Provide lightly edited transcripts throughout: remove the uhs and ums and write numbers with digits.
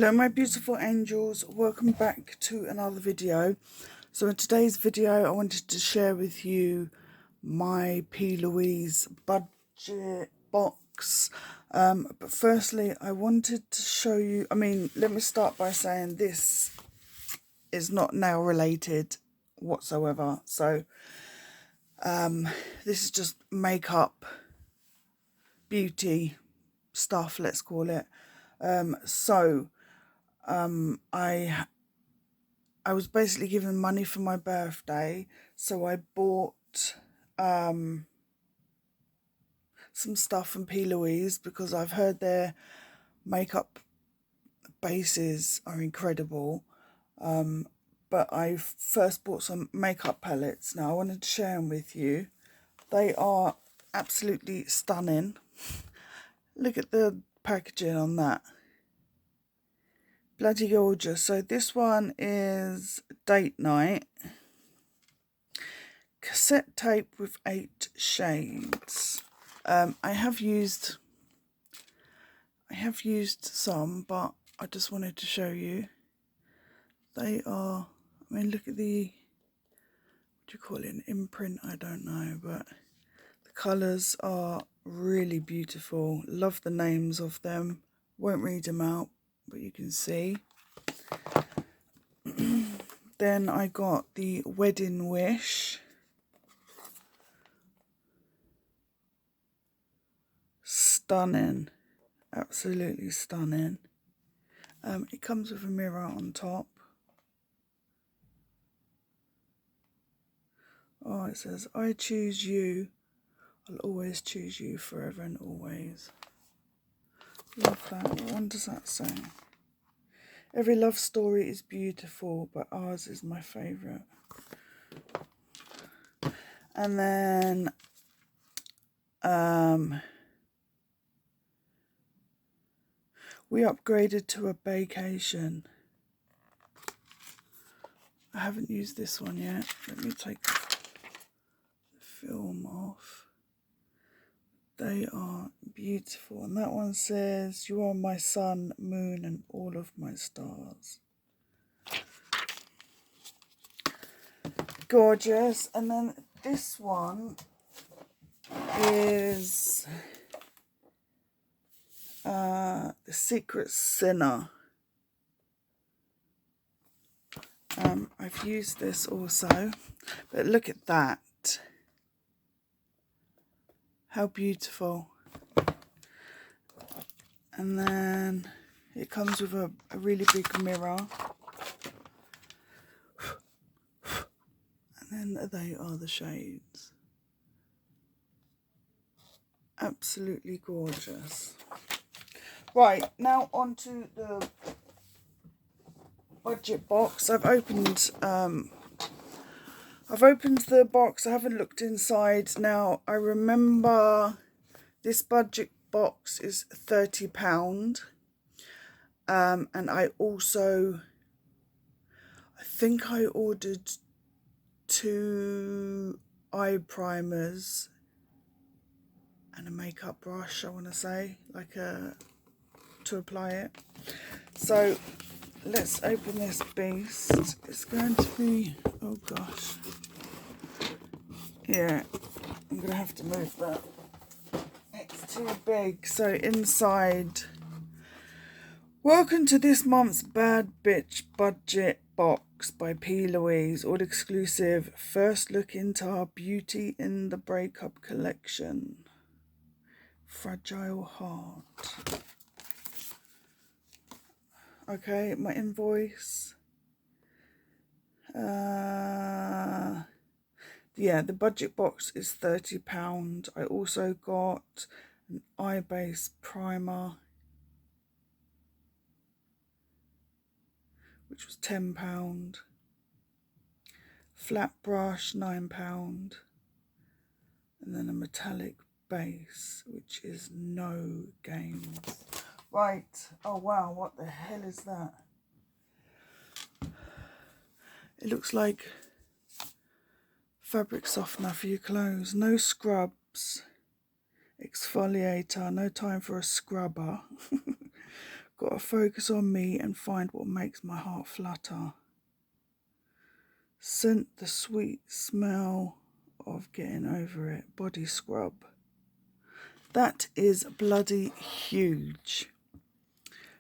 Hello my beautiful angels, welcome back to another video. So in today's video I wanted to share with you my Plouise budget box. But firstly I wanted to show you, let me start by saying this is not nail related whatsoever. So this is just makeup, beauty stuff, let's call it. I was basically given money for my birthday, so I bought some stuff from Plouise because I've heard their makeup bases are incredible. But I first bought some makeup palettes. Now I wanted to share them with you. They are absolutely stunning. Look at the packaging on that. Bloody gorgeous. So this one is Date Night. Cassette tape with 8 shades. I have used some, but I just wanted to show you. They are, look at the, what do you call it, an imprint? I don't know, but the colours are really beautiful. Love the names of them. Won't read them out, but you can see. Then I got the Wedding Wish. Stunning, absolutely stunning. It comes with a mirror on top. Oh, it says, I choose you, I'll always choose you forever and always. Love that. What does that say? Every love story is beautiful, but ours is my favourite. And then we upgraded to a vacation. I haven't used this one yet. Let me take the film off. They are beautiful. And that one says, you are my sun, moon, and all of my stars. Gorgeous. And then this one is The Secret Sinner. I've used this also, but look at that. How beautiful. And then it comes with a really big mirror. And then they are the shades. Absolutely gorgeous. Right, now onto the budget box. I've opened the box. I haven't looked inside. Now I remember this budget box is £30. And I think I ordered 2 eye primers and a makeup brush, I want to say, to apply it. So let's open this beast. It's going to be, oh gosh, yeah, I'm gonna have to move that. It's too big. So inside, welcome to this month's Bad Bitch Budget Box by Plouise, all exclusive. First look into our Beauty in the Breakup collection. Fragile Heart. Okay, my invoice. Yeah, the budget box is £30. I also got an eye base primer, which was £10. Flat brush, £9. And then a metallic base, which is no games. Right, oh wow, what the hell is that? It looks like fabric softener for your clothes. No scrubs, exfoliator, no time for a scrubber. Got to focus on me and find what makes my heart flutter. Scent the sweet smell of getting over it. Body scrub. That is bloody huge.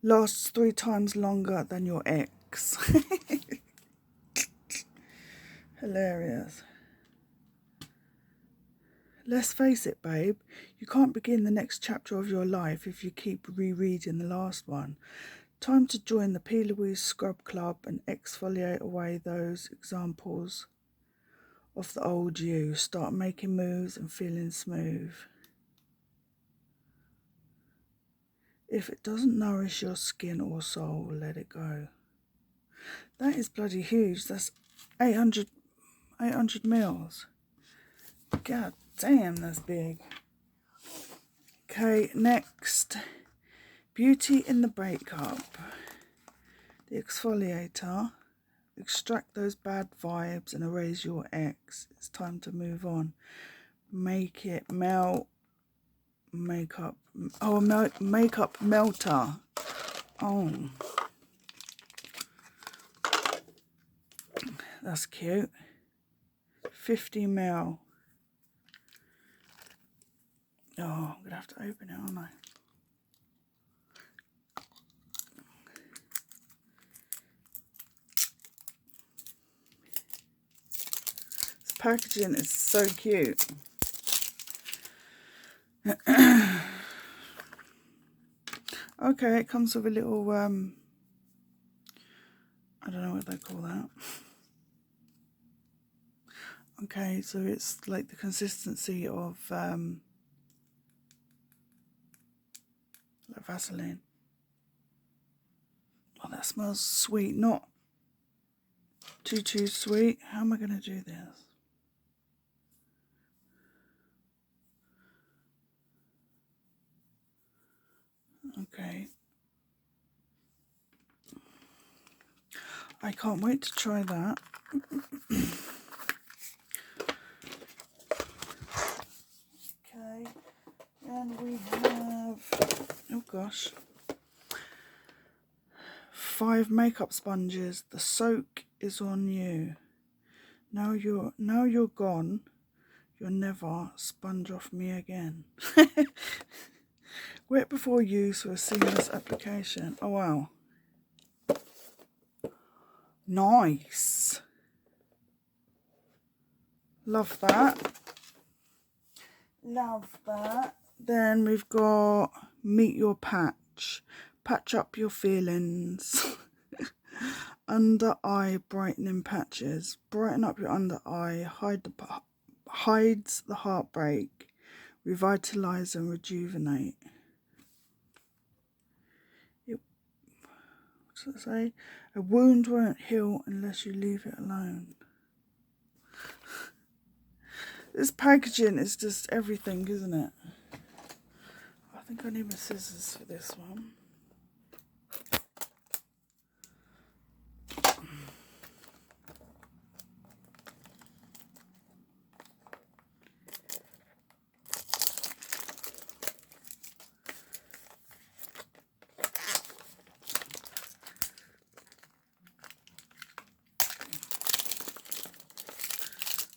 Lasts 3 times longer than your ex. Hilarious. Let's face it, babe. You can't begin the next chapter of your life if you keep rereading the last one. Time to join the Plouise Scrub Club and exfoliate away those examples of the old you. Start making moves and feeling smooth. If it doesn't nourish your skin or soul, let it go. That is bloody huge. That's 800 mils. God damn, that's big. Okay, next. Beauty in the Breakup. The exfoliator. Extract those bad vibes and erase your ex. It's time to move on. Make it melt. Makeup. Oh, makeup melter. Oh. That's cute. 50 ml. Oh, I'm going to have to open it, aren't I? This packaging is so cute. Okay, it comes with a little, I don't know what they call that. Okay, so it's like the consistency of like Vaseline. Oh, that smells sweet. Not too sweet. How am I going to do this? Okay. I can't wait to try that. Okay. And we have, oh gosh, 5 makeup sponges. The soak is on you. Now you're gone. You'll never sponge off me again. Wet before use for a seamless application. Oh wow. Nice. Love that. Love that. Then we've got Meet Your Patch. Patch up your feelings. Under eye brightening patches. Brighten up your under eye. Hides the heartbreak. Revitalize and rejuvenate. What does it say? A wound won't heal unless you leave it alone. This packaging is just everything, isn't it? I think I need my scissors for this one.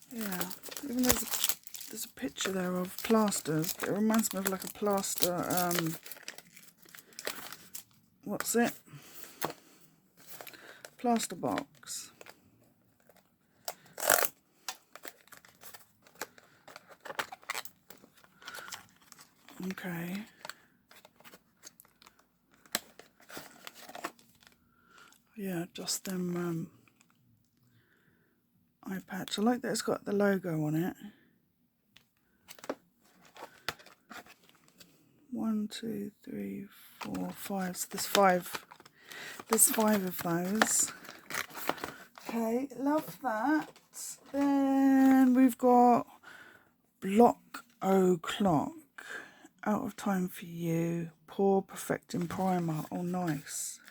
Yeah, even though there's a picture there of plasters. It reminds me of like a plaster, what's it? Plaster box. Okay. Yeah, just them eye patch. I like that it's got the logo on it. 1, 2, 3, 4, 5. So there's 5. There's 5 of those. Okay, love that. Then we've got Block O'Clock. Out of Time for You. Pore Perfecting Primer. Oh, nice.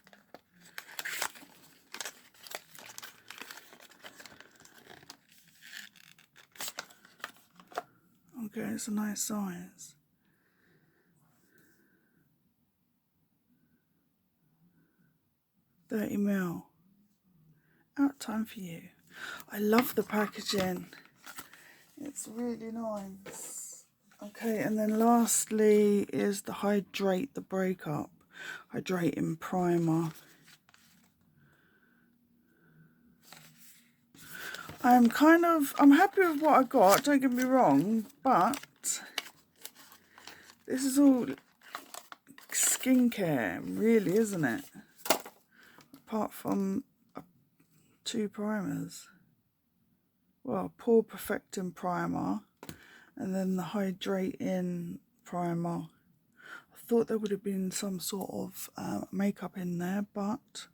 Okay, it's a nice size. 30ml. Out time for you. I love the packaging. It's really nice. Okay, and then lastly is the Hydrate the Breakup Hydrating Primer. I'm happy with what I got, don't get me wrong, but this is all skincare, really, isn't it? Apart from 2 primers. Well, Pore Perfecting Primer and then the Hydrating Primer. I thought there would have been some sort of makeup in there, but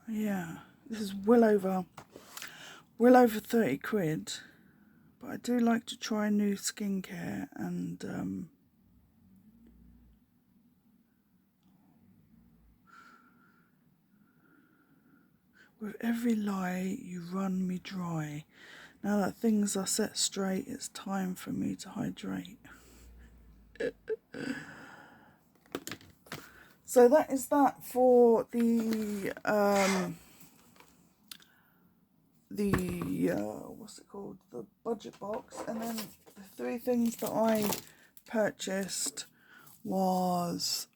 yeah, this is well over 30 quid. But I do like to try new skincare, and with every lie you run me dry. Now that things are set straight, it's time for me to hydrate. So that is that for the what's it called? The budget box. And then the 3 things that I purchased was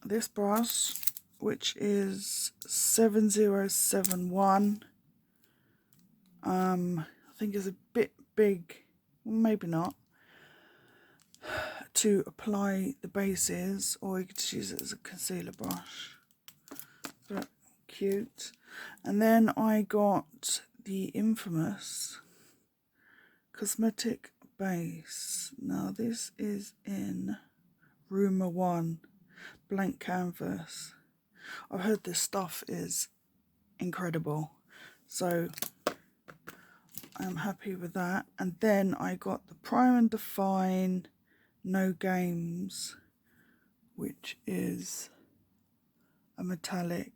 this brush, which is 7071. I think it's a bit big, maybe not, to apply the bases, or you could just use it as a concealer brush. But cute. And then I got the infamous cosmetic base. Now this is in Rumour 1 blank canvas. I've heard this stuff is incredible, so I'm happy with that. And then I got the Prime and Define No Games, which is a metallic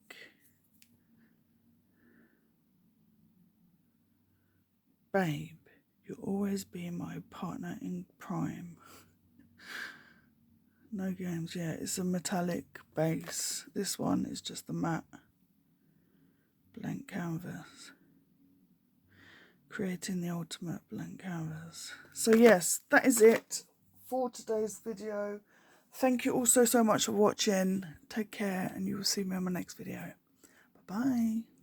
babe. You'll always be my partner in crime. No Games, yeah, it's a metallic base. This one is just the matte blank canvas. Creating the ultimate blank canvas. So yes, that is it for today's video. Thank you all so much for watching. Take care, and you will see me on my next video. Bye bye.